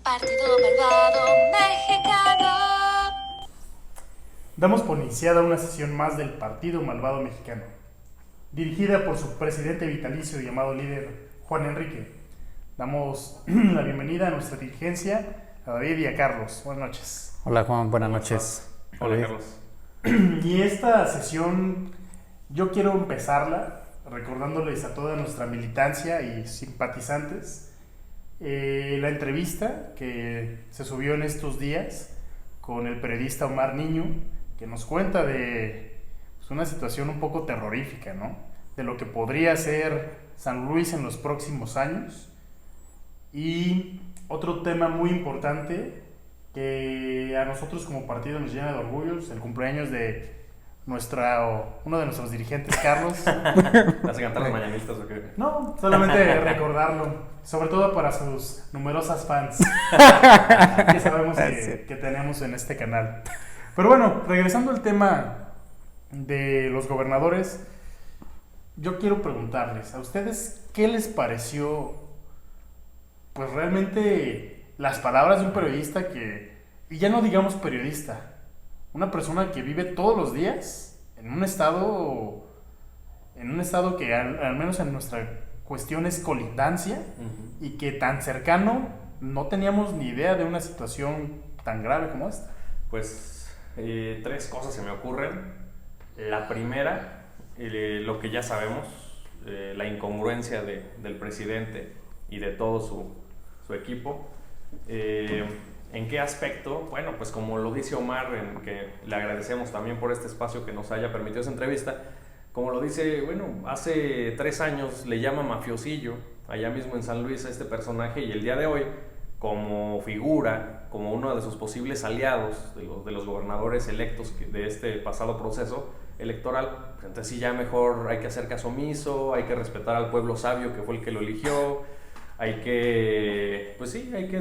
Partido Malvado Mexicano. Damos por iniciada una sesión más del Partido Malvado Mexicano, dirigida por su presidente vitalicio llamado líder Juan Enrique. Damos la bienvenida a nuestra dirigencia, a David y a Carlos. Buenas noches. Hola Juan, buenas noches. Hola Carlos. Y esta sesión yo quiero empezarla recordándoles a toda nuestra militancia y simpatizantes la entrevista que se subió en estos días con el periodista Omar Niño, que nos cuenta de una situación un poco terrorífica, ¿no? De lo que podría ser San Luis en los próximos años. Y otro tema muy importante que a nosotros como partido nos llena de orgullo es el cumpleaños de uno de nuestros dirigentes, Carlos. ¿Vas a cantar las mañanitas o qué? No, solamente recordarlo, sobre todo para sus numerosas fans que sabemos que tenemos en este canal. Pero bueno, regresando al tema de los gobernadores, yo quiero preguntarles, ¿a ustedes qué les pareció, pues realmente las palabras de un periodista y ya no digamos periodista, una persona que vive todos los días en un estado que al menos en nuestra cuestión es colindancia, y que tan cercano no teníamos ni idea de una situación tan grave como esta? Pues tres cosas se me ocurren. La primera, lo que ya sabemos, la incongruencia del presidente y de todo su equipo. ¿En qué aspecto? Bueno, pues como lo dice Omar, en que le agradecemos también por este espacio que nos haya permitido esa entrevista. Como lo dice, bueno, hace 3 años le llama mafiosillo allá mismo en San Luis a este personaje, y el día de hoy, como figura, como uno de sus posibles aliados de los gobernadores electos de este pasado proceso electoral, pues entonces sí, ya mejor hay que hacer caso omiso, hay que respetar al pueblo sabio que fue el que lo eligió. Hay que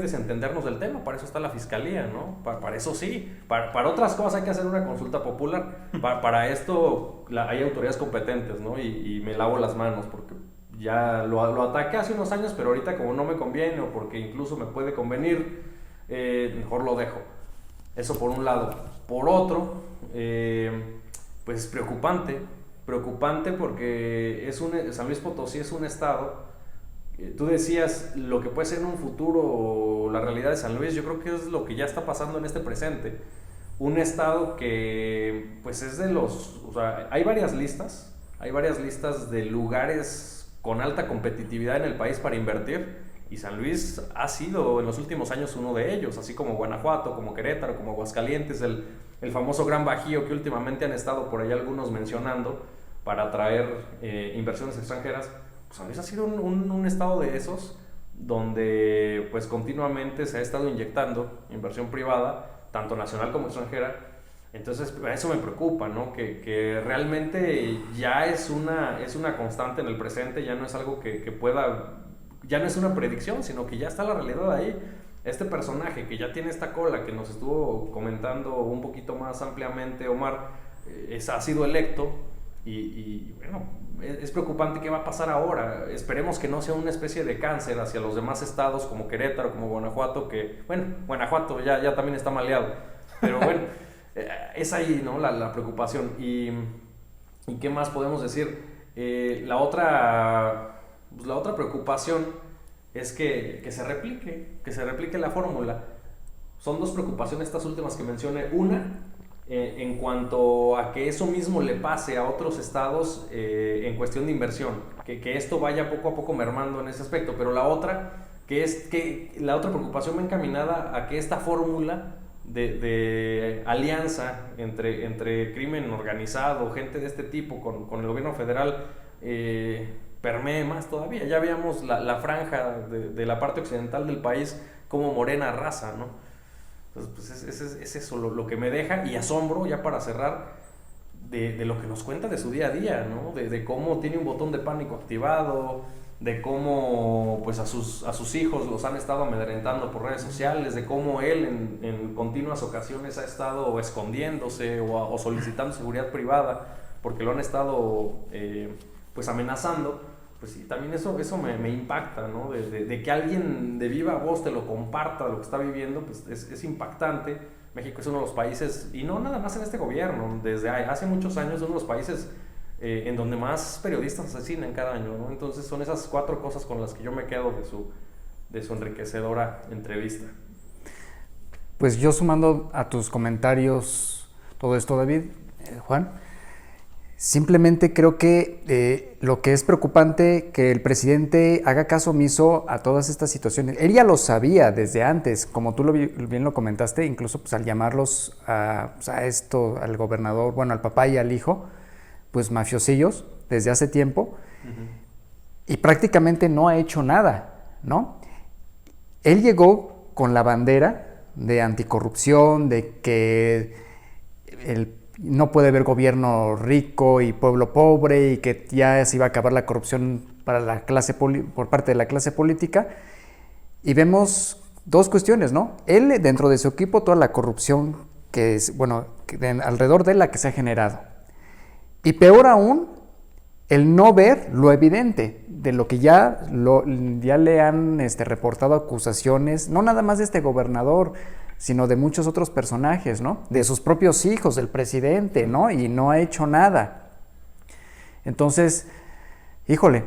desentendernos del tema, para eso está la fiscalía, ¿no? Para eso sí, para otras cosas hay que hacer una consulta popular, para esto hay autoridades competentes, ¿no? Y me lavo las manos, porque ya lo ataqué hace unos años, pero ahorita como no me conviene, o porque incluso me puede convenir, mejor lo dejo. Eso por un lado. Por otro, pues preocupante porque San Luis Potosí es un estado. Tú decías lo que puede ser en un futuro la realidad de San Luis. Yo creo que es lo que ya está pasando en este presente. Un estado que pues es o sea, hay varias listas de lugares con alta competitividad en el país para invertir, y San Luis ha sido en los últimos años uno de ellos, así como Guanajuato, como Querétaro, como Aguascalientes, el famoso Gran Bajío que últimamente han estado por ahí algunos mencionando para atraer inversiones extranjeras. San Luis ha sido un estado de esos donde pues continuamente se ha estado inyectando inversión privada, tanto nacional como extranjera. Entonces eso me preocupa, ¿no? Que realmente ya es una constante en el presente, ya no es algo ya no es una predicción, sino que ya está la realidad ahí. Este personaje que ya tiene esta cola, que nos estuvo comentando un poquito más ampliamente Omar, ha sido electo, y bueno, es preocupante qué va a pasar ahora. Esperemos que no sea una especie de cáncer hacia los demás estados como Querétaro, como Guanajuato, que bueno, Guanajuato ya también está maleado, pero bueno, es ahí, ¿no? La preocupación. ¿Y qué más podemos decir? La otra preocupación es que se replique la fórmula. Son dos preocupaciones estas últimas que mencioné. Una, en cuanto a que eso mismo le pase a otros estados en cuestión de inversión, que esto vaya poco a poco mermando en ese aspecto. Pero la otra, la otra preocupación va encaminada a que esta fórmula de alianza entre crimen organizado, gente de este tipo, con el gobierno federal, permee más todavía. Ya veíamos la franja de la parte occidental del país como Morena arrasa, ¿no? Entonces, pues es eso lo que me deja, y asombro, ya para cerrar, de lo que nos cuenta de su día a día, ¿no? De cómo tiene un botón de pánico activado, de cómo pues a sus hijos los han estado amedrentando por redes sociales, de cómo él en continuas ocasiones ha estado escondiéndose o solicitando seguridad privada porque lo han estado pues amenazando. pues sí, también eso me impacta, ¿no? De que alguien de viva voz te lo comparta, lo que está viviendo, pues es impactante. México es uno de los países, y no nada más en este gobierno, desde hace muchos años es uno de los países en donde más periodistas asesinan cada año, ¿no? Entonces son esas 4 cosas con las que yo me quedo de su enriquecedora entrevista. Pues yo sumando a tus comentarios todo esto, David, Juan, simplemente creo que lo que es preocupante que el presidente haga caso omiso a todas estas situaciones. Él ya lo sabía desde antes, como tú bien lo comentaste, incluso pues, al llamarlos al gobernador, bueno, al papá y al hijo, pues mafiosillos desde hace tiempo, y prácticamente no ha hecho nada, ¿no? Él llegó con la bandera de anticorrupción, de que no puede haber gobierno rico y pueblo pobre, y que ya se iba a acabar la corrupción para la clase por parte de la clase política, y vemos 2 cuestiones, ¿no? Él, dentro de su equipo, toda la corrupción que es, bueno, alrededor de la que se ha generado. Y peor aún, el no ver lo evidente de lo que ya le han reportado acusaciones, no nada más de este gobernador, sino de muchos otros personajes, ¿no? De sus propios hijos, del presidente, ¿no? Y no ha hecho nada. Entonces, híjole,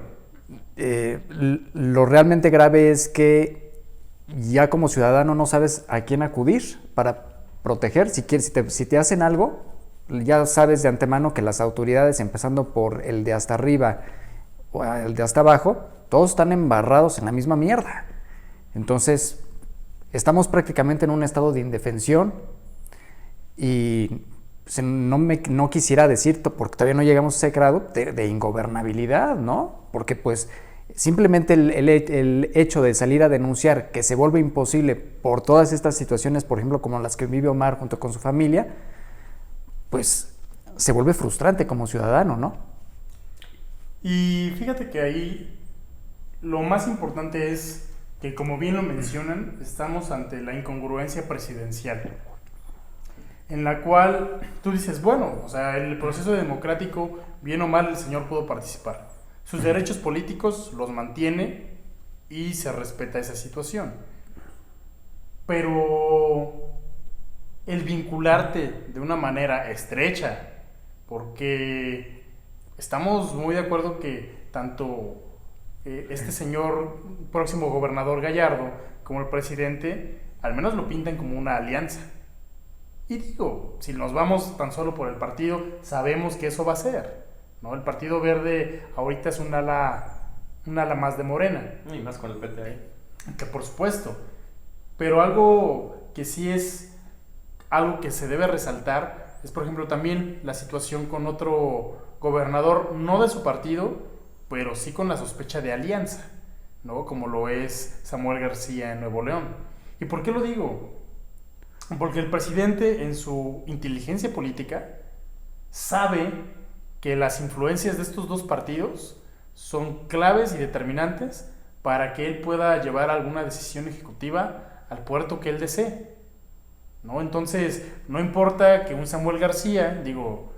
lo realmente grave es que ya como ciudadano no sabes a quién acudir para proteger. Si te hacen algo, ya sabes de antemano que las autoridades, empezando por el de hasta arriba o el de hasta abajo, todos están embarrados en la misma mierda. Entonces, estamos prácticamente en un estado de indefensión y no quisiera decir, porque todavía no llegamos a ese grado de ingobernabilidad, ¿no? Porque pues simplemente el hecho de salir a denunciar que se vuelve imposible por todas estas situaciones, por ejemplo, como las que vive Omar junto con su familia, pues se vuelve frustrante como ciudadano, ¿no? Y fíjate que ahí lo más importante es que, como bien lo mencionan, estamos ante la incongruencia presidencial, en la cual tú dices, bueno, o sea, el proceso democrático, bien o mal, el señor pudo participar. Sus derechos políticos los mantiene y se respeta esa situación. Pero el vincularte de una manera estrecha, porque estamos muy de acuerdo que tanto este señor próximo gobernador Gallardo como el presidente al menos lo pintan como una alianza. Y digo, si nos vamos tan solo por el partido, sabemos que eso va a ser, ¿no? El Partido Verde ahorita es un ala más de Morena. Y más con el PT ahí. Que por supuesto. Pero algo que sí es algo que se debe resaltar es, por ejemplo, también la situación con otro gobernador, no de su partido, pero sí con la sospecha de alianza, ¿no? Como lo es Samuel García en Nuevo León. ¿Y por qué lo digo? Porque el presidente, en su inteligencia política, sabe que las influencias de estos 2 partidos son claves y determinantes para que él pueda llevar alguna decisión ejecutiva al puerto que él desee, ¿no? Entonces, no importa que un Samuel García, digo,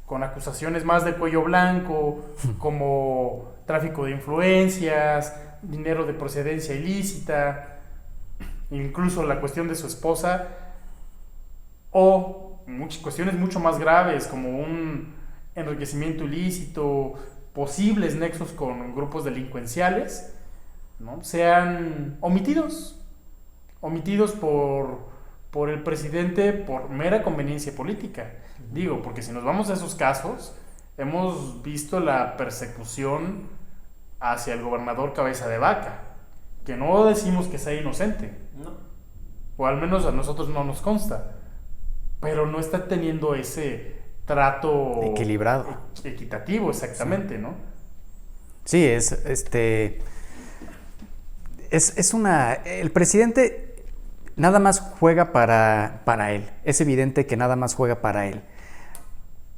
con acusaciones más de cuello blanco, como tráfico de influencias, dinero de procedencia ilícita, incluso la cuestión de su esposa, o muchas cuestiones mucho más graves, como un enriquecimiento ilícito, posibles nexos con grupos delincuenciales, ¿no? Sean omitidos por el presidente por mera conveniencia política. Digo, porque si nos vamos a esos casos, hemos visto la persecución hacia el gobernador Cabeza de Vaca, que no decimos que sea inocente, No. o al menos a nosotros no nos consta, pero no está teniendo ese trato equilibrado, equitativo, exactamente, sí. ¿No? Sí, el presidente nada más juega para él. Es evidente que nada más juega para él.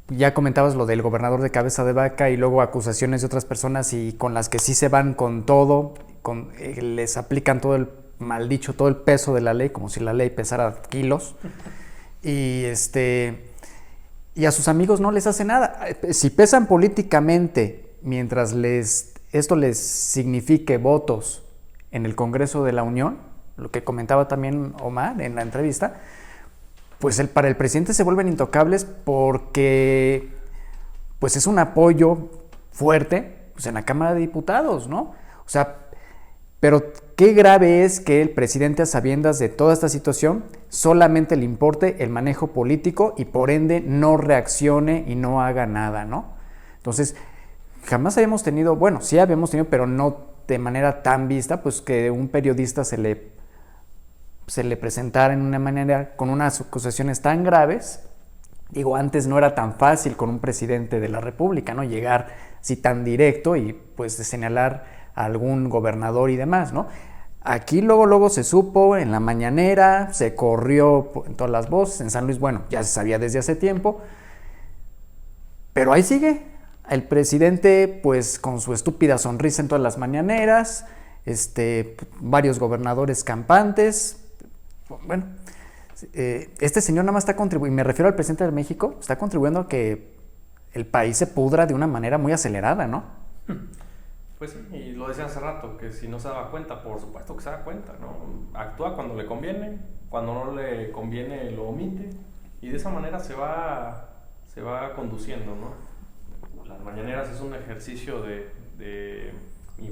Ya comentabas lo del gobernador de Cabeza de Vaca y luego acusaciones de otras personas y con las que sí se van con todo, les aplican todo el peso de la ley, como si la ley pesara kilos. Y a sus amigos no les hace nada. Si pesan políticamente mientras les esto les signifique votos en el Congreso de la Unión, lo que comentaba también Omar en la entrevista, pues para el presidente se vuelven intocables porque pues es un apoyo fuerte pues, en la Cámara de Diputados, ¿no? O sea, pero qué grave es que el presidente, a sabiendas de toda esta situación, solamente le importe el manejo político y por ende no reaccione y no haga nada, ¿no? Entonces, jamás habíamos tenido, bueno, sí habíamos tenido, pero no de manera tan vista, pues que un periodista se le presentara en una manera con unas acusaciones tan graves. Digo, antes no era tan fácil con un presidente de la República, ¿no? Llegar así tan directo y pues de señalar a algún gobernador y demás, ¿no? Aquí luego se supo en la mañanera, se corrió en todas las voces, en San Luis, bueno, ya se sabía desde hace tiempo, pero ahí sigue el presidente pues con su estúpida sonrisa en todas las mañaneras, varios gobernadores campantes, bueno, este señor nada más está contribuyendo, y me refiero al presidente de México, está contribuyendo a que el país se pudra de una manera muy acelerada, ¿no? Pues sí, y lo decía hace rato, que si no se daba cuenta, por supuesto que se da cuenta, ¿no? Actúa cuando le conviene, cuando no le conviene lo omite, y de esa manera se va conduciendo, ¿no? Las mañaneras es un ejercicio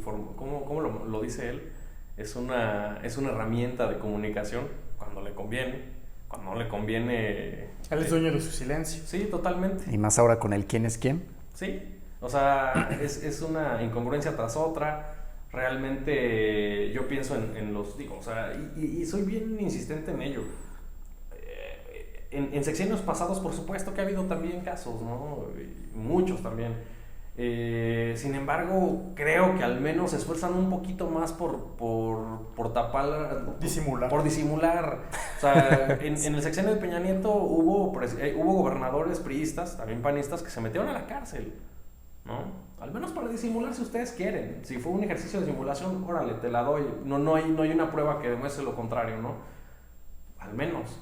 ¿cómo lo dice él? Es una herramienta de comunicación cuando le conviene, cuando no le conviene... Él es dueño de su silencio. Sí, totalmente. Y más ahora con el quién es quién. Sí, o sea, es una incongruencia tras otra. Realmente yo pienso en los... Digo, o sea, y soy bien insistente en ello. En sexenios pasados, por supuesto que ha habido también casos, ¿no? Muchos también. Sin embargo, creo que al menos se esfuerzan un poquito más por tapar... Disimular. Por disimular. O sea, en el sexenio de Peña Nieto hubo gobernadores priistas, también panistas, que se metieron a la cárcel, ¿no? Al menos para disimular si ustedes quieren. Si fue un ejercicio de simulación, órale, te la doy. No hay una prueba que demuestre lo contrario, ¿no? Al menos.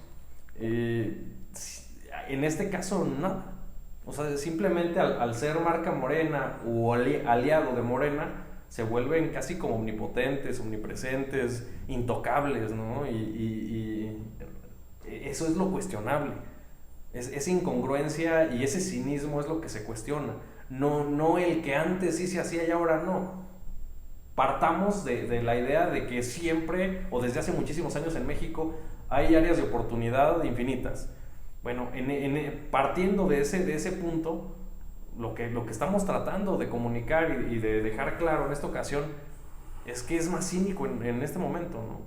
En este caso, nada. O sea, simplemente al ser marca Morena o aliado de Morena, se vuelven casi como omnipotentes, omnipresentes, intocables, ¿no? Y eso es lo cuestionable. Esa incongruencia y ese cinismo es lo que se cuestiona. No el que antes sí se hacía y ahora no. Partamos de la idea de que siempre, o desde hace muchísimos años en México, hay áreas de oportunidad infinitas. Bueno, partiendo de ese punto, lo que estamos tratando de comunicar y de dejar claro en esta ocasión es que es más cínico en este momento, ¿no?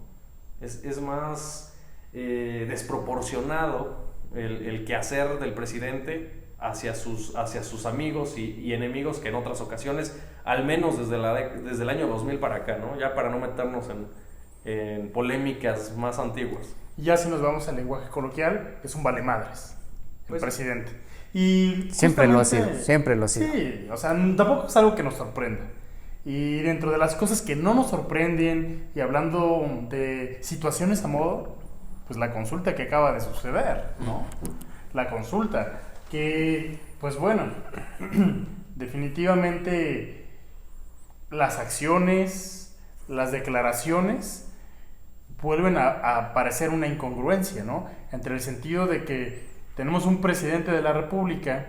Es más desproporcionado el quehacer del presidente hacia sus amigos y enemigos que en otras ocasiones, al menos desde el año 2000 para acá, ¿no? Ya para no meternos en polémicas más antiguas. Ya si nos vamos al lenguaje coloquial, es un valemadres el Pues, presidente. Y Siempre lo ha sido, siempre lo ha sido. Sí, o sea, tampoco es algo que nos sorprenda. Y dentro de las cosas que no nos sorprenden, y hablando de situaciones a modo, pues la consulta que acaba de suceder, ¿no? La consulta, que, pues bueno, definitivamente las acciones, las declaraciones vuelven a parecer una incongruencia, ¿no? Entre el sentido de que tenemos un presidente de la República,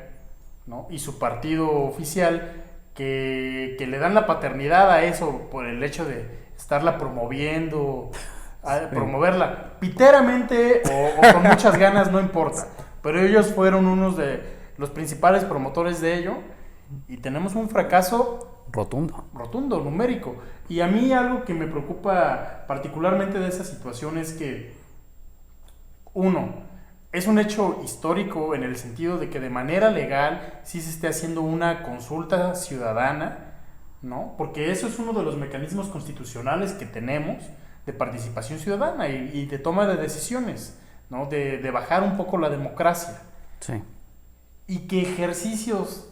¿no? Y su partido oficial que le dan la paternidad a eso por el hecho de estarla promoviendo, promoverla piteramente o con muchas ganas, no importa. Pero ellos fueron unos de los principales promotores de ello y tenemos un fracaso rotundo, numérico. Y a mí algo que me preocupa particularmente de esa situación es que, uno, es un hecho histórico en el sentido de que de manera legal sí se esté haciendo una consulta ciudadana, ¿no? Porque eso es uno de los mecanismos constitucionales que tenemos de participación ciudadana y de toma de decisiones, ¿no? De bajar un poco la democracia. Sí. Y que ejercicios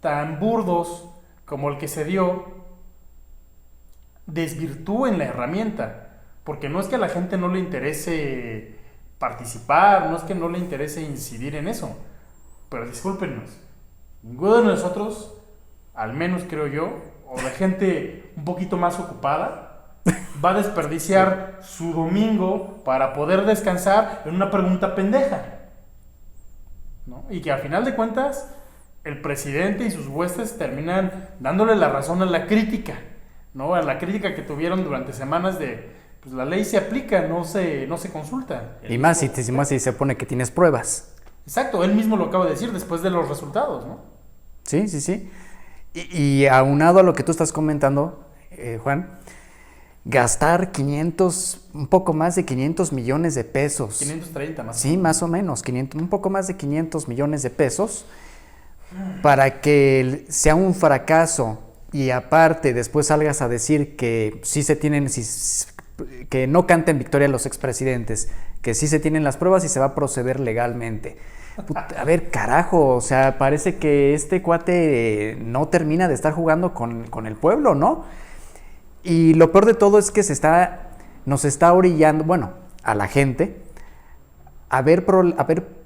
tan burdos como el que se dio desvirtúen la herramienta, porque no es que a la gente no le interese participar, no es que no le interese incidir en eso, pero discúlpenos, ninguno de nosotros, al menos creo yo, o de gente un poquito más ocupada va a desperdiciar su domingo para poder descansar en una pregunta pendeja, ¿no? Y que al final de cuentas el presidente y sus huestes terminan dándole la razón a la crítica, ¿no? A la crítica que tuvieron durante semanas de, pues la ley se aplica, no se consulta. Y más si se pone que tienes pruebas. Exacto, él mismo lo acaba de decir después de los resultados, ¿no? Sí. Y aunado a lo que tú estás comentando, Juan, gastar un poco más de 500 millones de pesos. 530 más. Sí, más o menos, un poco más de 500 millones de pesos para que sea un fracaso y aparte después salgas a decir que sí se tienen, que no canten victoria los expresidentes, que sí se tienen las pruebas y se va a proceder legalmente. A ver, carajo, o sea, parece que este cuate no termina de estar jugando con el pueblo, ¿no? Y lo peor de todo es que nos está orillando, bueno, a la gente, a ver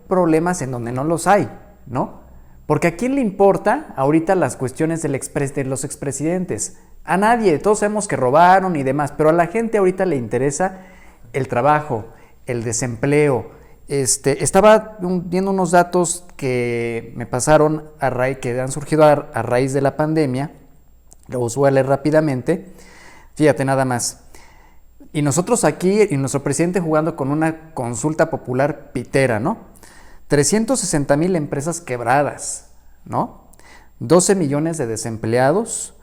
problemas en donde no los hay, ¿no? Porque ¿a quién le importa ahorita las cuestiones de los expresidentes? A nadie, todos sabemos que robaron y demás, pero a la gente ahorita le interesa el trabajo, el desempleo. Estaba viendo unos datos que me pasaron que han surgido a raíz de la pandemia, los voy a leer rápidamente. Fíjate nada más. Y nosotros aquí, y nuestro presidente jugando con una consulta popular pitera, ¿no? 360,000 empresas quebradas, ¿no? 12 millones de desempleados,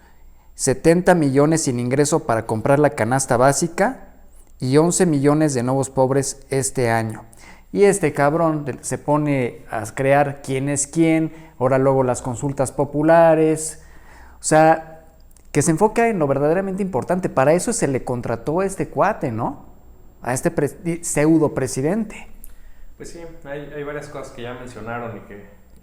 70 millones sin ingreso para comprar la canasta básica y 11 millones de nuevos pobres este año. Y este cabrón se pone a crear quién es quién, ahora luego las consultas populares, o sea, que se enfoca en lo verdaderamente importante. Para eso se le contrató a este cuate, ¿no? A este pseudo presidente. Pues sí, hay varias cosas que ya mencionaron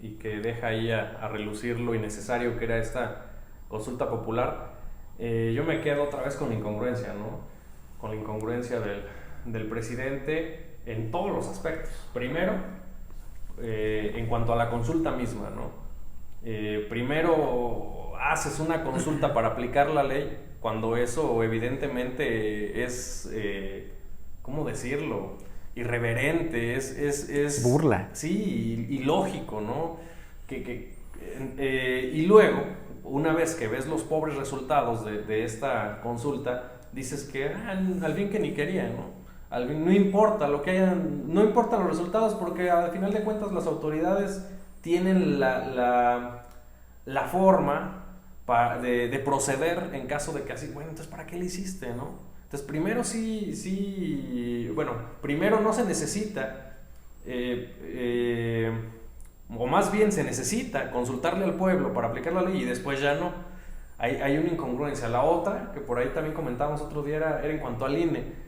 y que deja ahí a relucir lo innecesario que era esta consulta popular. Yo me quedo otra vez con la incongruencia, ¿no? Con la incongruencia del presidente en todos los aspectos. Primero, en cuanto a la consulta misma, ¿no? Primero haces una consulta para aplicar la ley cuando eso evidentemente es, ¿cómo decirlo?, irreverente, es burla. Sí, ilógico, ¿no? Y luego, una vez que ves los pobres resultados de esta consulta, dices que al fin que ni quería, ¿no? No importa lo que hayan, no importan los resultados porque al final de cuentas las autoridades tienen la forma de proceder en caso de que así, bueno, entonces ¿para qué le hiciste, no? Entonces, primero primero no se necesita, o más bien se necesita consultarle al pueblo para aplicar la ley y después ya no. Hay una incongruencia. La otra, que por ahí también comentábamos otro día, era en cuanto al INE.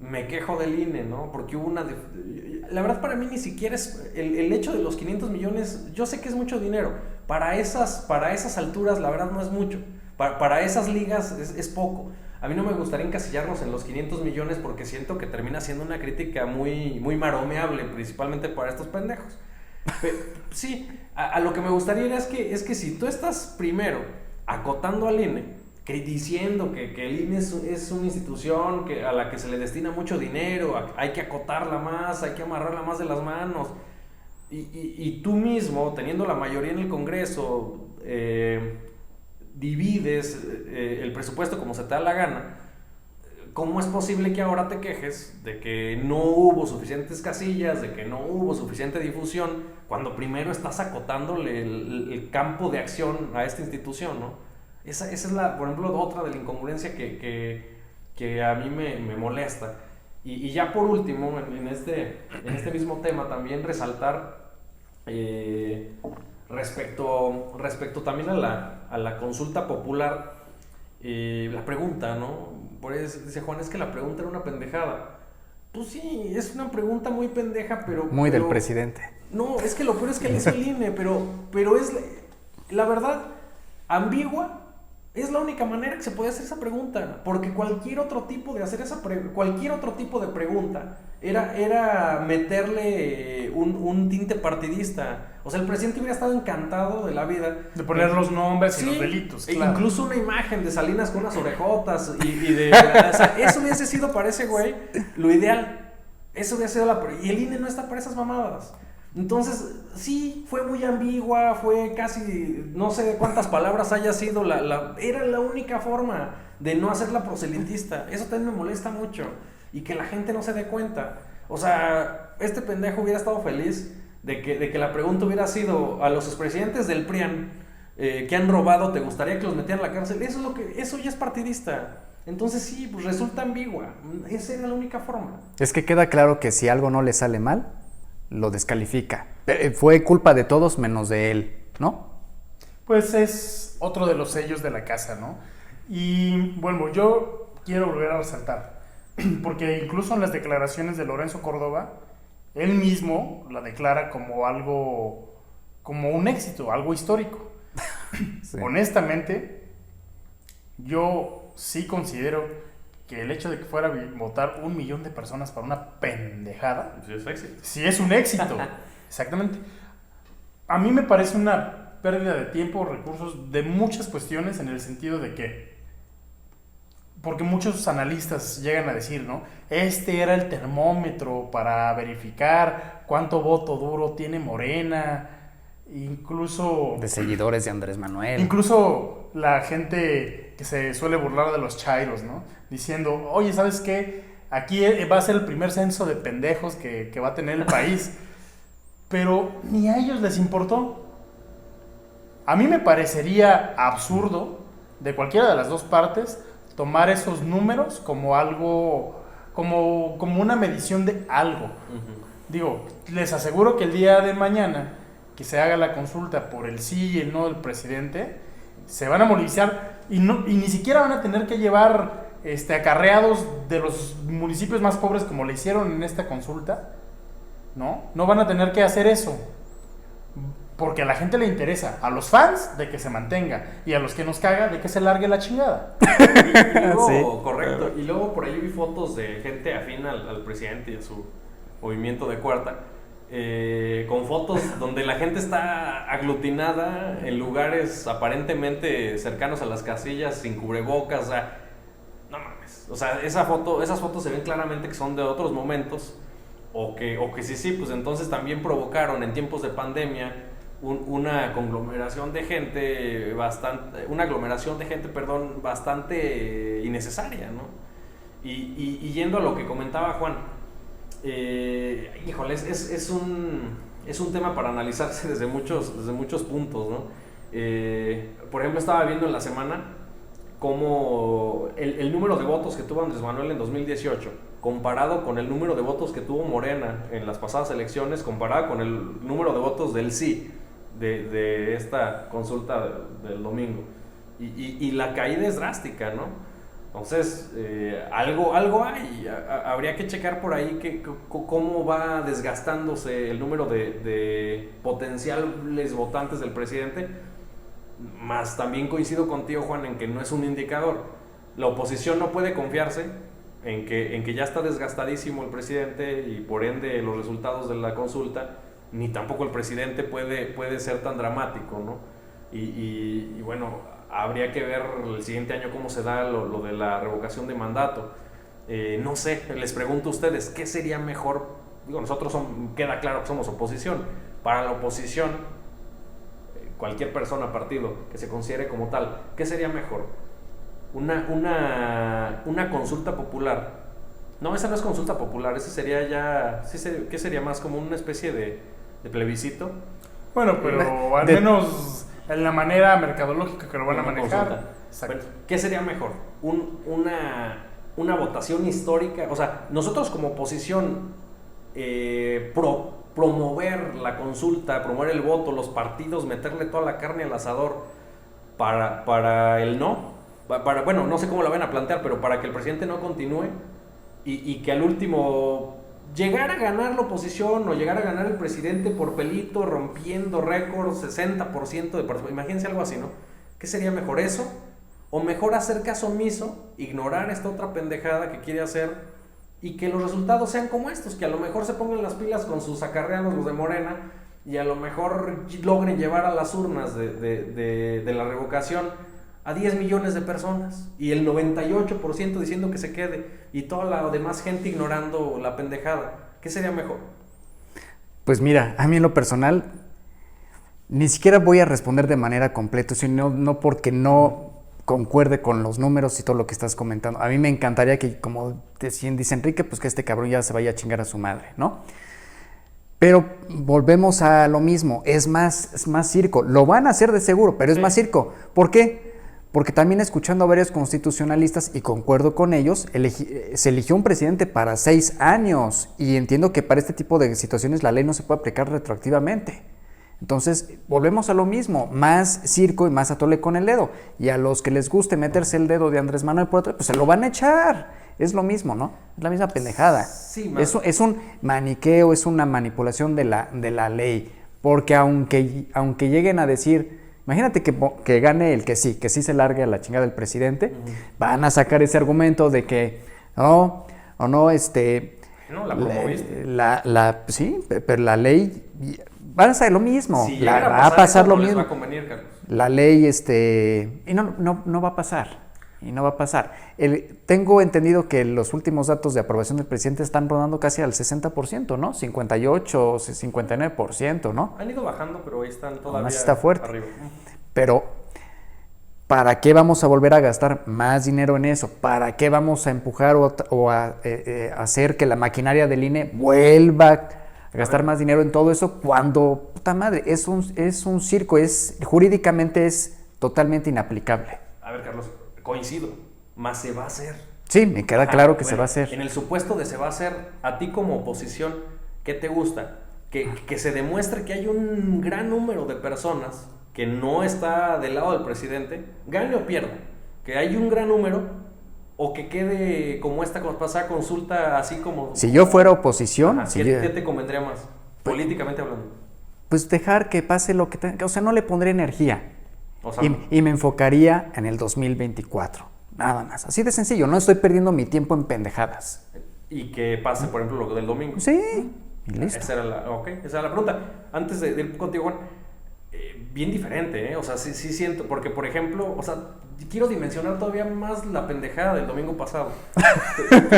Me quejo del INE, ¿no? Porque hubo la verdad para mí ni siquiera es el hecho de los 500 millones, yo sé que es mucho dinero. Para esas alturas, la verdad no es mucho. Para esas ligas es poco. A mí no me gustaría encasillarnos en los 500 millones porque siento que termina siendo una crítica muy, muy maromeable, principalmente para estos pendejos. Pero, sí, a lo que me gustaría es que si tú estás primero acotando al INE, diciendo que el INE es una institución a la que se le destina mucho dinero, hay que acotarla más, hay que amarrarla más de las manos, y tú mismo, teniendo la mayoría en el Congreso, divides el presupuesto como se te da la gana, ¿cómo es posible que ahora te quejes de que no hubo suficientes casillas, de que no hubo suficiente difusión, cuando primero estás acotándole el campo de acción a esta institución, ¿no? Esa es por ejemplo, otra de la incongruencia que a mí me molesta. Y ya por último, en este mismo tema, también resaltar respecto también a la consulta popular, la pregunta, ¿no? Por eso dice Juan, es que la pregunta era una pendejada. Pues sí, es una pregunta muy pendeja, pero... Muy del presidente. No, es que lo peor es que le hizo el INE, pero es la verdad ambigua. Es la única manera que se puede hacer esa pregunta, porque cualquier otro tipo de pregunta era meterle un tinte partidista O sea, el presidente hubiera estado encantado de la vida. De poner los nombres y Sí, los delitos, e claro. incluso una imagen de Salinas con unas orejotas y de... O sea, eso hubiese sido para ese güey lo ideal. Eso hubiera sido y el INE no está para esas mamadas. Entonces, sí, fue muy ambigua, fue casi, no sé cuántas palabras haya sido, era la única forma de no hacerla proselitista. Eso también me molesta mucho, y que la gente no se dé cuenta. O sea, este pendejo hubiera estado feliz de que la pregunta hubiera sido: a los expresidentes del PRIAN que han robado, ¿te gustaría que los metieran a la cárcel? Eso ya es partidista. Entonces sí, pues resulta ambigua. Esa era la única forma. Es que queda claro que si algo no le sale mal, lo descalifica. Fue culpa de todos menos de él, ¿no? Pues es otro de los sellos de la casa, ¿no? Y bueno, yo quiero volver a resaltar, porque incluso en las declaraciones de Lorenzo Córdoba, él mismo la declara como algo, como un éxito, algo histórico. Sí. Honestamente, yo sí considero que el hecho de que fuera a votar 1 millón de personas para una pendejada, Sí, es éxito. sí es un éxito. Exactamente. A mí me parece una pérdida de tiempo, recursos, de muchas cuestiones, en el sentido de que, porque muchos analistas llegan a decir, ¿no? Este era el termómetro para verificar cuánto voto duro tiene Morena, incluso... De seguidores de Andrés Manuel. Incluso la gente que se suele burlar de los chairos, ¿no? Diciendo, oye, ¿sabes qué? Aquí va a ser el primer censo de pendejos que va a tener el país. Pero ni a ellos les importó. A mí me parecería absurdo, de cualquiera de las dos partes, tomar esos números como algo, como una medición de algo. Uh-huh. Digo, les aseguro que el día de mañana que se haga la consulta por el sí y el no del presidente, se van a movilizar y ni siquiera van a tener que llevar acarreados de los municipios más pobres como le hicieron en esta consulta, ¿no? No van a tener que hacer eso, porque a la gente le interesa, a los fans de que se mantenga y a los que nos caga de que se largue la chingada. Y luego, Sí. correcto, y luego por ahí vi fotos de gente afín al presidente y a su movimiento de cuarta, con fotos donde la gente está aglutinada en lugares aparentemente cercanos a las casillas, sin cubrebocas, o sea, no mames, o sea, esas fotos se ven claramente que son de otros momentos, o que sí, pues entonces también provocaron en tiempos de pandemia una aglomeración de gente bastante innecesaria, ¿no? Y yendo a lo que comentaba Juan, híjole, es un tema para analizarse desde muchos puntos, ¿no? Por ejemplo, estaba viendo en la semana cómo el número de votos que tuvo Andrés Manuel en 2018, comparado con el número de votos que tuvo Morena en las pasadas elecciones, comparado con el número de votos del sí de esta consulta del domingo. Y la caída es drástica, ¿no? Entonces, algo hay. Habría que checar por ahí cómo va desgastándose el número de potenciales votantes del presidente. Más también coincido contigo, Juan, en que no es un indicador. La oposición no puede confiarse en que ya está desgastadísimo el presidente y por ende los resultados de la consulta, ni tampoco el presidente puede ser tan dramático, ¿no? Y bueno, habría que ver el siguiente año cómo se da lo de la revocación de mandato. No sé, les pregunto a ustedes, ¿qué sería mejor? Digo, nosotros queda claro que somos oposición. Para la oposición, cualquier persona, partido que se considere como tal, ¿qué sería mejor? Una consulta popular. No, esa no es consulta popular, ese sería ya... ¿Qué sería más? Como una especie de plebiscito. Bueno, pero al menos en la manera mercadológica que lo van a manejar. Bueno, ¿qué sería mejor? Una votación histórica. O sea, nosotros como oposición promover la consulta, promover el voto, los partidos, meterle toda la carne al asador para el no. Bueno, no sé cómo lo van a plantear, pero para que el presidente no continúe y que al último llegar a ganar la oposición o llegar a ganar el presidente por pelito, rompiendo récords, 60% de participación. Imagínense algo así, ¿no? ¿Qué sería mejor, eso? ¿O mejor hacer caso omiso, ignorar esta otra pendejada que quiere hacer y que los resultados sean como estos? Que a lo mejor se pongan las pilas con sus acarreados, los de Morena, y a lo mejor logren llevar a las urnas de la revocación a 10 millones de personas y el 98% diciendo que se quede y toda la demás gente ignorando la pendejada. ¿Qué sería mejor? Pues mira, a mí en lo personal ni siquiera voy a responder de manera completa, sino no porque no concuerde con los números y todo lo que estás comentando. A mí me encantaría que, como dice Enrique, pues que este cabrón ya se vaya a chingar a su madre, ¿no? Pero volvemos a lo mismo, es más circo. Lo van a hacer de seguro, pero es más circo. ¿Por qué? Porque también escuchando a varios constitucionalistas, y concuerdo con ellos, se eligió un presidente para 6 años, y entiendo que para este tipo de situaciones la ley no se puede aplicar retroactivamente. Entonces, volvemos a lo mismo, más circo y más atole con el dedo. Y a los que les guste meterse el dedo de Andrés Manuel por atrás, pues se lo van a echar. Es lo mismo, ¿no? Es la misma pendejada. Sí, es un maniqueo, es una manipulación de la ley. Porque aunque lleguen a decir, imagínate que gane el que sí se largue a la chingada del presidente, van a sacar ese argumento de que no, la promoviste. Sí, pero la ley van a hacer lo mismo, si va a pasar lo mismo. Va a convenir, Carlos. La ley, y no va a pasar. Y no va a pasar. Tengo entendido que los últimos datos de aprobación del presidente están rodando casi al 60%, ¿no? 58, 59%, ¿no? Han ido bajando, pero ahí están todavía más está fuerte. arriba. Pero, ¿para qué vamos a volver a gastar más dinero en eso? ¿Para qué vamos a empujar o a hacer que la maquinaria del INE vuelva a gastar más dinero en todo eso cuando, puta madre, es un circo, jurídicamente es totalmente inaplicable? A ver, Carlos, coincido, más se va a hacer. Sí, me queda claro que se va a hacer. En el supuesto de se va a hacer, a ti como oposición, ¿qué te gusta? Que se demuestre que hay un gran número de personas que no está del lado del presidente, gane o pierda, que hay un gran número, o que quede como esta pasada consulta, así como... Si yo fuera oposición... ¿Qué te convendría más, políticamente hablando? Pues dejar que pase lo que tenga, o sea, no le pondré energía. O sea, y me enfocaría en el 2024, nada más. Así de sencillo, no estoy perdiendo mi tiempo en pendejadas. Y que pase, por ejemplo, lo del domingo. Sí, y listo. Esa era la pregunta. Antes de ir contigo, Juan, bien diferente, ¿eh? O sea, sí siento, porque, por ejemplo, o sea, quiero dimensionar todavía más la pendejada del domingo pasado.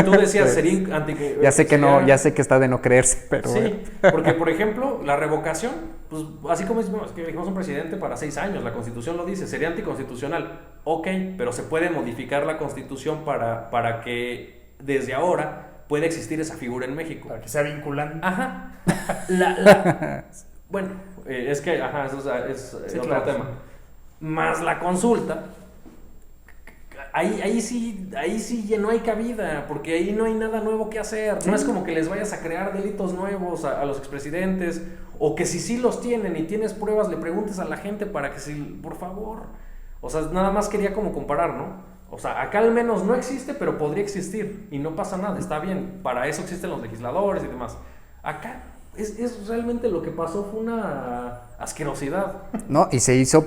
Tú decías, sería anti... Ya sé que no, ya sé que está de no creerse, pero... Sí, bueno. porque, por ejemplo, la revocación, pues, así como decimos, es que elegimos un presidente para 6 años, la Constitución lo dice, sería anticonstitucional. Ok, pero se puede modificar la Constitución para que desde ahora pueda existir esa figura en México. Para que sea vinculante. Ajá. Bueno, es que, eso es Sí, otro claro. tema. Más la consulta, ahí sí ya no hay cabida, porque ahí no hay nada nuevo que hacer. No es como que les vayas a crear delitos nuevos a los expresidentes, o que si sí los tienen y tienes pruebas, le preguntes a la gente para que sí, por favor. O sea, nada más quería como comparar, ¿no? O sea, acá al menos no existe, pero podría existir, y no pasa nada, está bien. Para eso existen los legisladores y demás. Acá es realmente lo que pasó fue una asquerosidad. No, y se hizo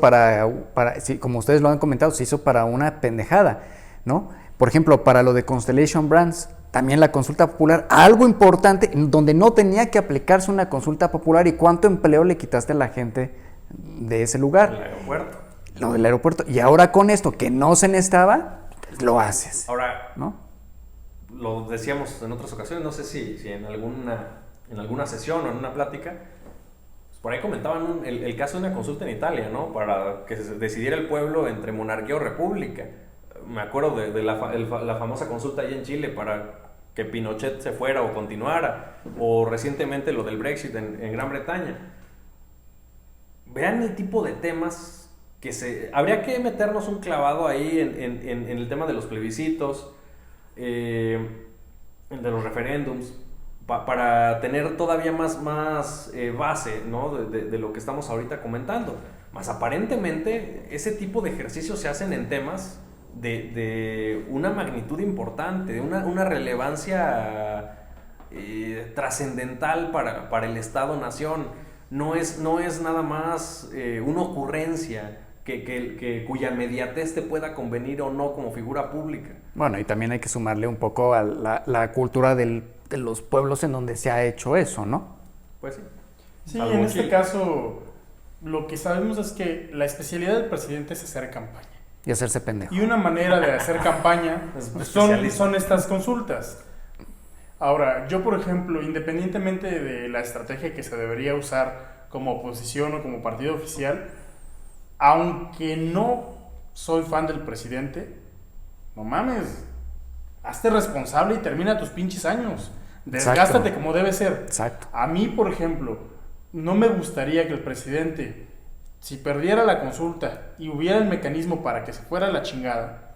sí, como ustedes lo han comentado, se hizo para una pendejada, ¿no? Por ejemplo, para lo de Constellation Brands, también la consulta popular, algo importante, donde no tenía que aplicarse una consulta popular, y cuánto empleo le quitaste a la gente de ese lugar. El aeropuerto. Lo del aeropuerto. Y ahora con esto, que no se necesitaba, pues lo haces. Ahora, ¿no? Lo decíamos en otras ocasiones, no sé si en alguna sesión o en una plática, pues por ahí comentaban el caso de una consulta en Italia, ¿no? Para que se decidiera el pueblo entre monarquía o república. Me acuerdo de la famosa consulta ahí en Chile para que Pinochet se fuera o continuara, o recientemente lo del Brexit en Gran Bretaña. Vean el tipo de temas habría que meternos un clavado ahí en el tema de los plebiscitos, de los referéndums, para tener todavía más base, ¿no? de lo que estamos ahorita comentando. Más aparentemente ese tipo de ejercicios se hacen en temas de una magnitud importante, de una relevancia trascendental para el Estado-Nación. No es nada más una ocurrencia cuya inmediatez te pueda convenir o no como figura pública. Bueno, y también hay que sumarle un poco a la cultura de los pueblos en donde se ha hecho eso, ¿no? Pues sí. Sí, Salvo en aquí. este caso, lo que sabemos es que la especialidad del presidente es hacer campaña. Y hacerse pendejo. Y una manera de hacer campaña Es un son especialista. estas consultas. Ahora, yo por ejemplo, independientemente de la estrategia que se debería usar como oposición o como partido oficial, aunque no soy fan del presidente, no mames, hazte responsable y termina tus pinches años. Desgástate como debe ser. Exacto. A mí, por ejemplo, no me gustaría que el presidente, si perdiera la consulta y hubiera el mecanismo para que se fuera a la chingada,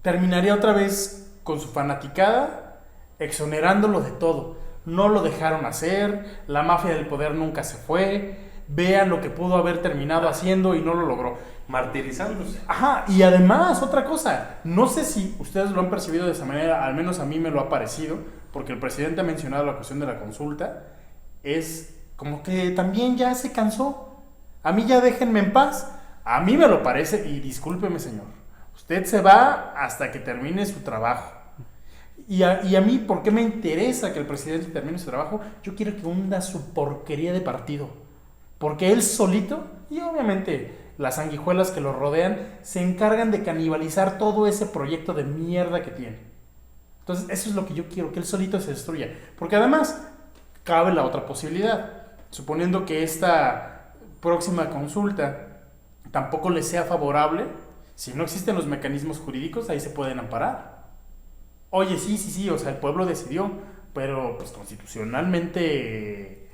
terminaría otra vez con su fanaticada, exonerándolo de todo. No lo dejaron hacer, la mafia del poder nunca se fue, vean lo que pudo haber terminado haciendo y no lo logró. Martirizándose. Ajá, y además, otra cosa, no sé si ustedes lo han percibido de esa manera, al menos a mí me lo ha parecido, porque el presidente ha mencionado la cuestión de la consulta, es como que también ya se cansó. A mí ya déjenme en paz. A mí me lo parece, y discúlpeme señor, usted se va hasta que termine su trabajo. Y a mí, ¿por qué me interesa que el presidente termine su trabajo? Yo quiero que hunda su porquería de partido. Porque él solito, y obviamente las sanguijuelas que lo rodean, se encargan de canibalizar todo ese proyecto de mierda que tiene. Entonces, eso es lo que yo quiero, que él solito se destruya. Porque además, cabe la otra posibilidad. Suponiendo que esta próxima consulta tampoco le sea favorable, si no existen los mecanismos jurídicos, ahí se pueden amparar. Oye, sí, o sea, el pueblo decidió, pero pues constitucionalmente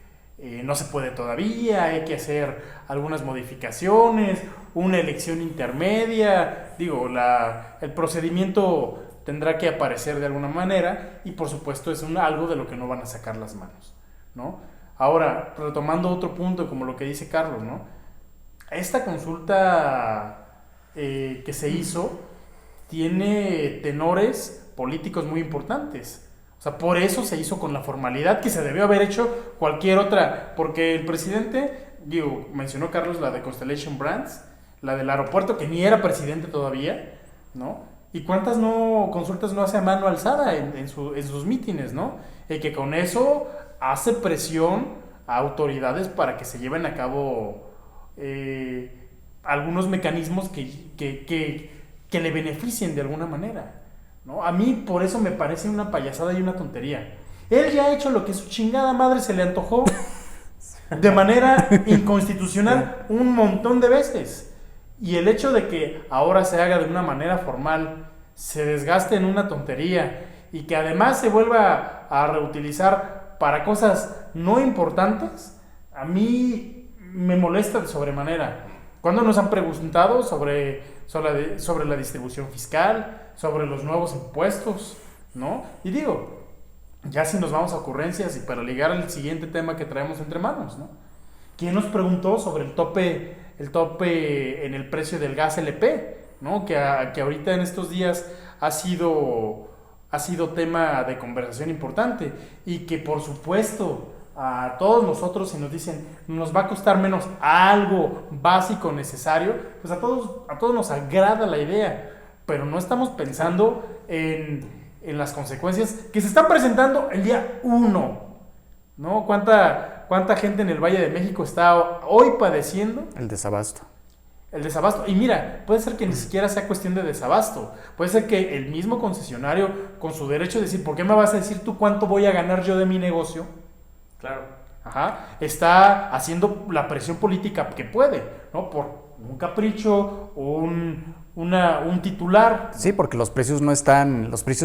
no se puede todavía, hay que hacer algunas modificaciones, una elección intermedia, digo, el procedimiento tendrá que aparecer de alguna manera y por supuesto es algo de lo que no van a sacar las manos, ¿no? Ahora, retomando otro punto, como lo que dice Carlos, ¿no? Esta consulta que se hizo tiene tenores políticos muy importantes. O sea, por eso se hizo con la formalidad que se debió haber hecho cualquier otra. Porque el presidente, digo, mencionó Carlos la de Constellation Brands, la del aeropuerto, que ni era presidente todavía, ¿no? ¿Y cuántas consultas no hace a mano alzada en sus mítines, ¿no? Y que con eso hace presión a autoridades para que se lleven a cabo algunos mecanismos que le beneficien de alguna manera, ¿no? A mí por eso me parece una payasada y una tontería. Él ya ha hecho lo que su chingada madre se le antojó de manera inconstitucional un montón de veces. Y el hecho de que ahora se haga de una manera formal, se desgaste en una tontería y que además se vuelva a reutilizar para cosas no importantes, a mí me molesta de sobremanera. ¿Cuándo nos han preguntado sobre la distribución fiscal, sobre los nuevos impuestos, ¿no? Y digo, ya si nos vamos a ocurrencias y para ligar al siguiente tema que traemos entre manos, ¿no? ¿Quién nos preguntó sobre el tope en el precio del gas LP, ¿no? Que ahorita en estos días ha sido tema de conversación importante y que por supuesto a todos nosotros, si nos dicen nos va a costar menos algo básico necesario, pues a todos nos agrada la idea, pero no estamos pensando en las consecuencias que se están presentando el día 1, ¿no? ¿Cuánta gente en el Valle de México está hoy padeciendo El desabasto. el desabasto? Y mira, puede ser que ni siquiera sea cuestión de desabasto, puede ser que el mismo concesionario, con su derecho de decir, ¿por qué me vas a decir tú cuánto voy a ganar yo de mi negocio? Claro. Ajá, está haciendo la presión política que puede, ¿no? Por un capricho, un titular. Sí, porque los precios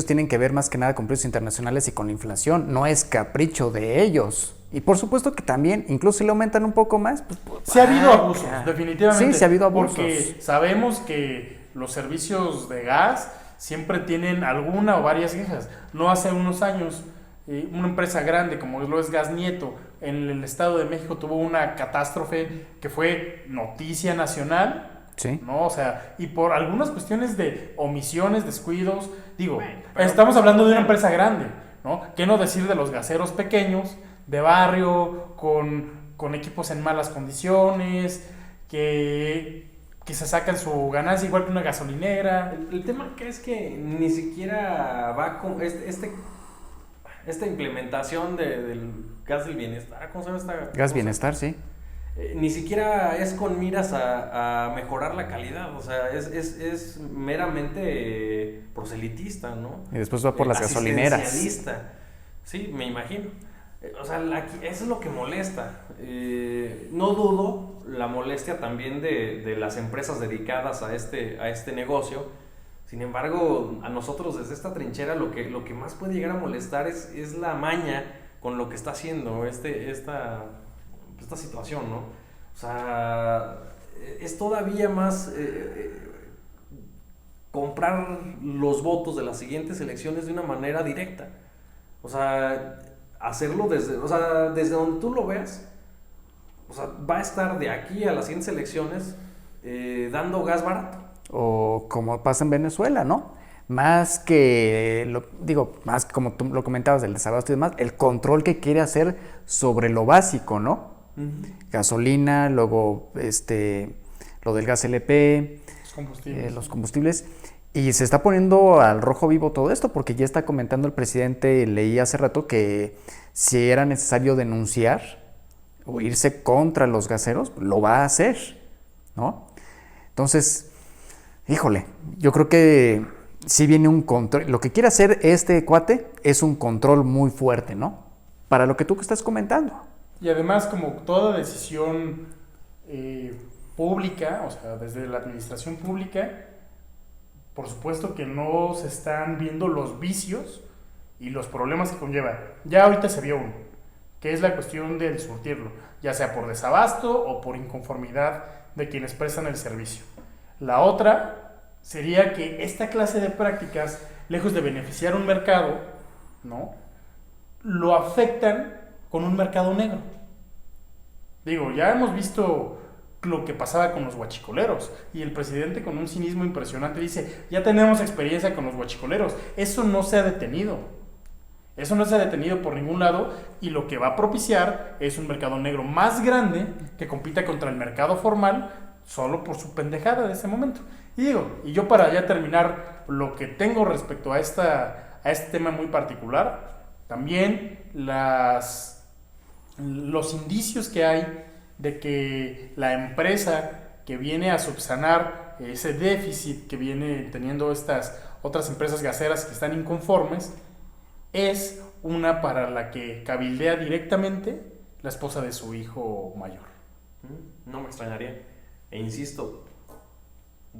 tienen que ver más que nada con precios internacionales y con la inflación, no es capricho de ellos. Y por supuesto que también, incluso si le aumentan un poco más, pues... Sí ha habido abusos, definitivamente. Sí, sí ha habido abusos. Porque sabemos que los servicios de gas siempre tienen alguna o varias quejas. No hace unos años, una empresa grande como lo es Gas Nieto, en el Estado de México tuvo una catástrofe que fue noticia nacional. Sí. ¿No? O sea, y por algunas cuestiones de omisiones, descuidos, digo, pero estamos hablando de una empresa grande, ¿no? ¿Qué no decir de los gaseros pequeños, de barrio, con equipos en malas condiciones, que se sacan su ganancia igual que una gasolinera? El tema acá es que ni siquiera va con esta implementación del gas del bienestar, ¿cómo se llama esta Gas cosa? bienestar, sí. Ni siquiera es con miras a mejorar la calidad, o sea, es meramente proselitista, ¿no? Y después va por las gasolineras. Asistencialista. Sí, me imagino. O sea, eso es lo que molesta. No dudo la molestia también de las empresas dedicadas a este negocio. Sin embargo, a nosotros desde esta trinchera lo que más puede llegar a molestar es la maña con lo que está haciendo esta situación, ¿no? O sea, es todavía más comprar los votos de las siguientes elecciones de una manera directa. O sea, hacerlo desde donde tú lo veas. O sea, va a estar de aquí a las siguientes elecciones dando gas barato. O como pasa en Venezuela, ¿no? Más que como tú lo comentabas del desabasto y demás, el control que quiere hacer sobre lo básico, ¿no? Uh-huh. Gasolina, luego lo del gas LP, los combustibles. Y se está poniendo al rojo vivo todo esto, porque ya está comentando el presidente, leí hace rato, que si era necesario denunciar o irse contra los gaseros, lo va a hacer, ¿no? Entonces, híjole, yo creo que sí viene un control. Lo que quiere hacer este cuate es un control muy fuerte, ¿no? Para lo que tú estás comentando. Y además, como toda decisión pública, o sea, desde la administración pública, por supuesto que no se están viendo los vicios y los problemas que conlleva. Ya ahorita se vio uno, que es la cuestión del surtirlo, ya sea por desabasto o por inconformidad de quienes prestan el servicio. La otra sería que esta clase de prácticas, lejos de beneficiar un mercado, ¿no?, lo afectan con un mercado negro. Digo, ya hemos visto lo que pasaba con los huachicoleros, y el presidente, con un cinismo impresionante, dice: ya tenemos experiencia con los huachicoleros. Eso no se ha detenido por ningún lado, y lo que va a propiciar es un mercado negro más grande que compita contra el mercado formal solo por su pendejada de ese momento. Y yo, para ya terminar lo que tengo respecto a este tema muy particular, también los indicios que hay de que la empresa que viene a subsanar ese déficit que viene teniendo estas otras empresas gaseras que están inconformes, es una para la que cabildea directamente la esposa de su hijo mayor. No me extrañaría. E insisto,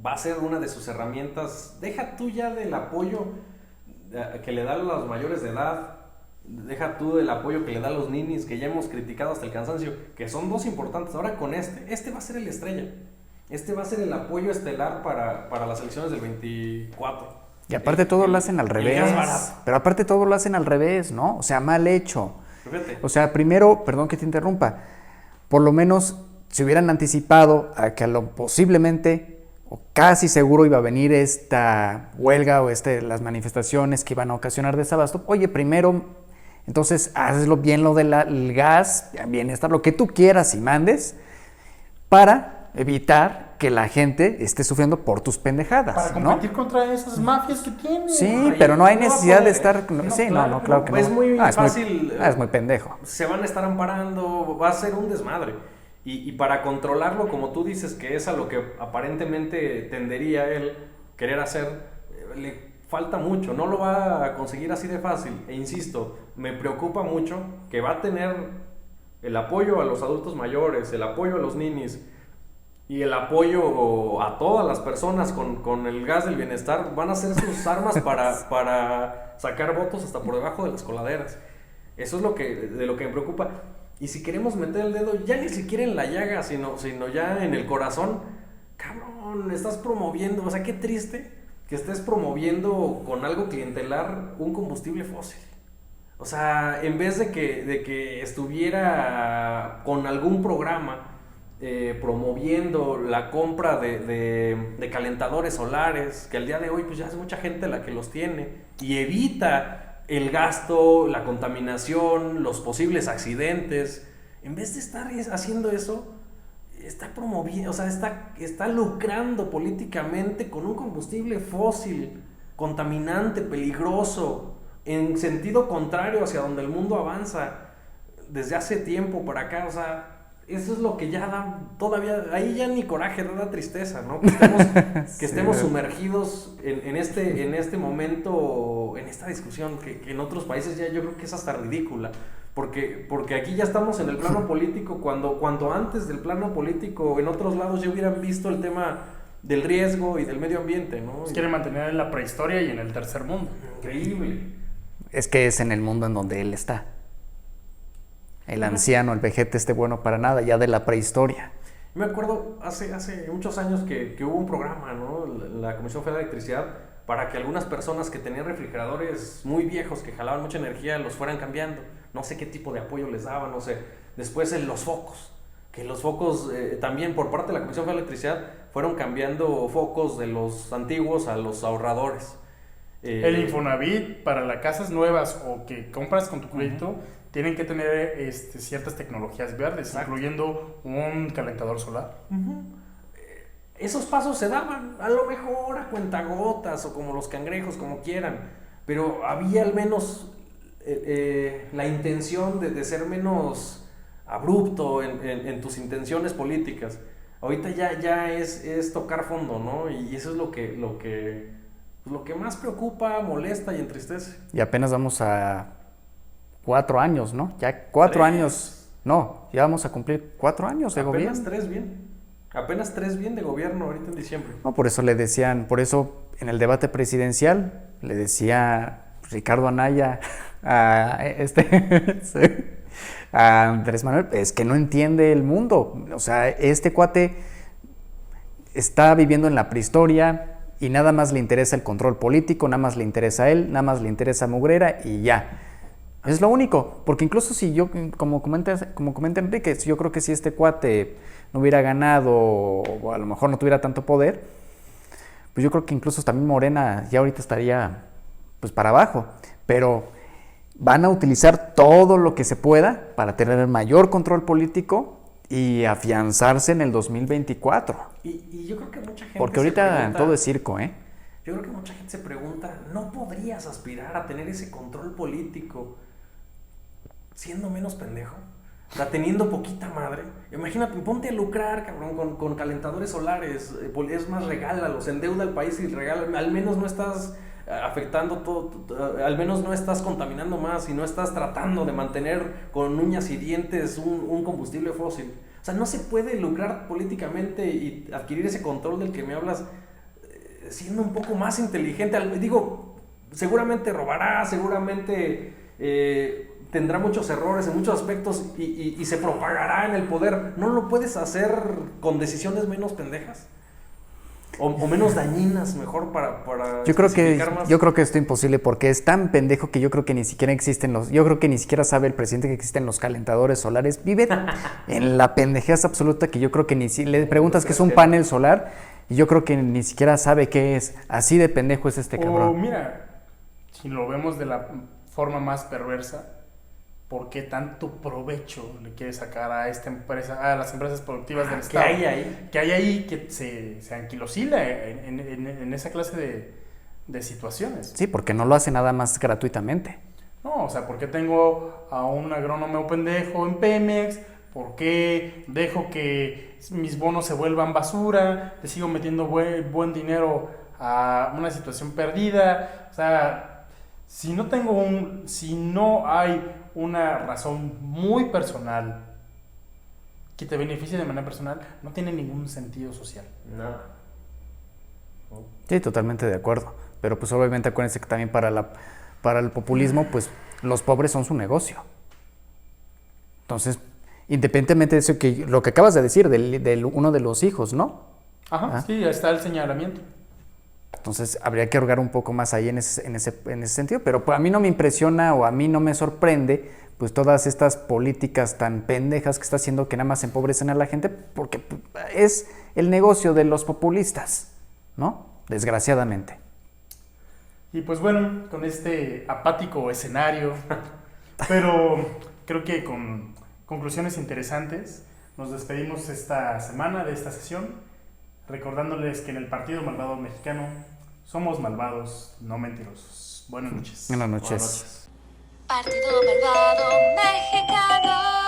va a ser una de sus herramientas. Deja tú ya del apoyo que le da a los mayores de edad, deja tú del apoyo que le da a los ninis, que ya hemos criticado hasta el cansancio, que son dos importantes. Ahora con este va a ser el estrella. Este va a ser el apoyo estelar para las elecciones del 24. Y aparte todo lo hacen al revés. Pero aparte todo lo hacen al revés, ¿no? O sea, mal hecho. Fíjate. O sea, primero, perdón que te interrumpa, por lo menos se hubieran anticipado a que posiblemente o casi seguro iba a venir esta huelga o las manifestaciones que iban a ocasionar desabasto. Oye, primero, entonces hazlo bien, lo del gas, bienestar, lo que tú quieras y mandes, para evitar que la gente esté sufriendo por tus pendejadas, para competir, ¿no?, contra esas mafias que tienen. Sí, pero no hay necesidad de estar... claro que no. Es muy fácil. Es muy pendejo. Se van a estar amparando, va a ser un desmadre. Y para controlarlo, como tú dices, que es a lo que aparentemente tendería él querer hacer, le falta mucho, no lo va a conseguir así de fácil. E insisto, me preocupa mucho que va a tener el apoyo a los adultos mayores, el apoyo a los ninis y el apoyo a todas las personas con el gas del bienestar. Van a ser sus armas para sacar votos hasta por debajo de las coladeras. Eso es de lo que me preocupa. Y si queremos meter el dedo ya ni siquiera en la llaga, sino ya en el corazón, cabrón, estás promoviendo, o sea, qué triste que estés promoviendo con algo clientelar un combustible fósil. O sea, en vez de que estuviera con algún programa promoviendo la compra de calentadores solares, que al día de hoy pues ya es mucha gente la que los tiene, y evita el gasto, la contaminación, los posibles accidentes. En vez de estar haciendo eso, está promoviendo, o sea, está lucrando políticamente con un combustible fósil, contaminante, peligroso, en sentido contrario hacia donde el mundo avanza desde hace tiempo para acá, o sea, eso es lo que ya da todavía, ahí ya ni coraje, da tristeza, ¿no? Que estemos sumergidos en este momento, en esta discusión, que en otros países ya yo creo que es hasta ridícula, porque aquí ya estamos en el plano político, cuando antes del plano político, en otros lados ya hubieran visto el tema del riesgo y del medio ambiente, ¿no? Nos quieren mantener en la prehistoria y en el tercer mundo. Increíble. Es que es en el mundo en donde él está. El anciano, el vejete, bueno para nada, ya de la prehistoria. Me acuerdo hace muchos años que hubo un programa, ¿no? La Comisión Federal de Electricidad, para que algunas personas que tenían refrigeradores muy viejos, que jalaban mucha energía, los fueran cambiando. No sé qué tipo de apoyo les daban, no sé. Después los focos, que los focos también por parte de la Comisión Federal de Electricidad fueron cambiando focos de los antiguos a los ahorradores. El Infonavit para las casas nuevas o que compras con tu crédito tienen que tener ciertas tecnologías verdes, Exacto. incluyendo un calentador solar. Esos pasos se daban a lo mejor a cuentagotas o como los cangrejos, como quieran, pero había al menos la intención de ser menos abrupto en tus intenciones políticas. Ahorita ya es tocar fondo, ¿no? Y eso es lo que más preocupa, molesta y entristece. Y apenas vamos a 4 años, ¿no? Ya 4 años. No, ya vamos a cumplir 4 años de gobierno. Apenas 3 bien de gobierno ahorita en diciembre. No, por eso en el debate presidencial le decía Ricardo Anaya a a Andrés Manuel, es que no entiende el mundo. O sea, este cuate está viviendo en la prehistoria y nada más le interesa el control político, nada más le interesa a él, nada más le interesa a Mugrera y ya. Es lo único, porque incluso si yo, como comenta Enrique, yo creo que si este cuate no hubiera ganado o a lo mejor no tuviera tanto poder, pues yo creo que incluso también Morena ya ahorita estaría pues para abajo, pero van a utilizar todo lo que se pueda para tener mayor control político y afianzarse en el 2024. Y yo creo que mucha gente porque ahorita todo es circo, ¿eh? Yo creo que mucha gente se pregunta, ¿no podrías aspirar a tener ese control político siendo menos pendejo? O sea, teniendo poquita madre. Imagínate, ponte a lucrar, cabrón, con calentadores solares. Es más, regálalos, endeuda al país y regala. Al menos no estás afectando todo, al menos no estás contaminando más y no estás tratando de mantener con uñas y dientes un combustible fósil. O sea, no se puede lucrar políticamente y adquirir ese control del que me hablas siendo un poco más inteligente. Digo, seguramente robará, seguramente tendrá muchos errores en muchos aspectos y se propagará en el poder. ¿No lo puedes hacer con decisiones menos pendejas? O menos dañinas, mejor para yo creo que más. Yo creo que esto es imposible porque es tan pendejo que yo creo que ni siquiera yo creo que ni siquiera sabe el presidente que existen los calentadores solares. Vive en la pendejez absoluta que yo creo que ni si le preguntas qué es un panel solar y yo creo que ni siquiera sabe qué es. Así de pendejo es este cabrón. O mira, si lo vemos de la forma más perversa, ¿por qué tanto provecho le quiere sacar a esta empresa, a las empresas productivas del Estado? ¿Qué hay ahí que se anquilosila en esa clase de situaciones? Sí, porque no lo hace nada más gratuitamente. No, o sea, ¿por qué tengo a un agrónomo pendejo en Pemex? ¿Por qué dejo que mis bonos se vuelvan basura? ¿Le sigo metiendo buen dinero a una situación perdida? O sea, si no hay una razón muy personal que te beneficie de manera personal, no tiene ningún sentido social. Nada. Sí, totalmente de acuerdo. Pero pues obviamente acuérdense que también para el populismo, pues los pobres son su negocio. Entonces, independientemente de eso, lo que acabas de decir, del uno de los hijos, ¿no? Ajá, sí, ahí está el señalamiento. Entonces, habría que hurgar un poco más ahí en ese sentido. Pero pues, a mí no me impresiona o a mí no me sorprende pues todas estas políticas tan pendejas que está haciendo que nada más empobrecen a la gente porque es el negocio de los populistas, ¿no? Desgraciadamente. Y pues bueno, con este apático escenario, pero creo que con conclusiones interesantes, nos despedimos esta semana de esta sesión, recordándoles que en el Partido Malvado Mexicano somos malvados, no mentirosos. Buenas noches. Buenas Buenas noches. noches. Partido Malvado Mexicano.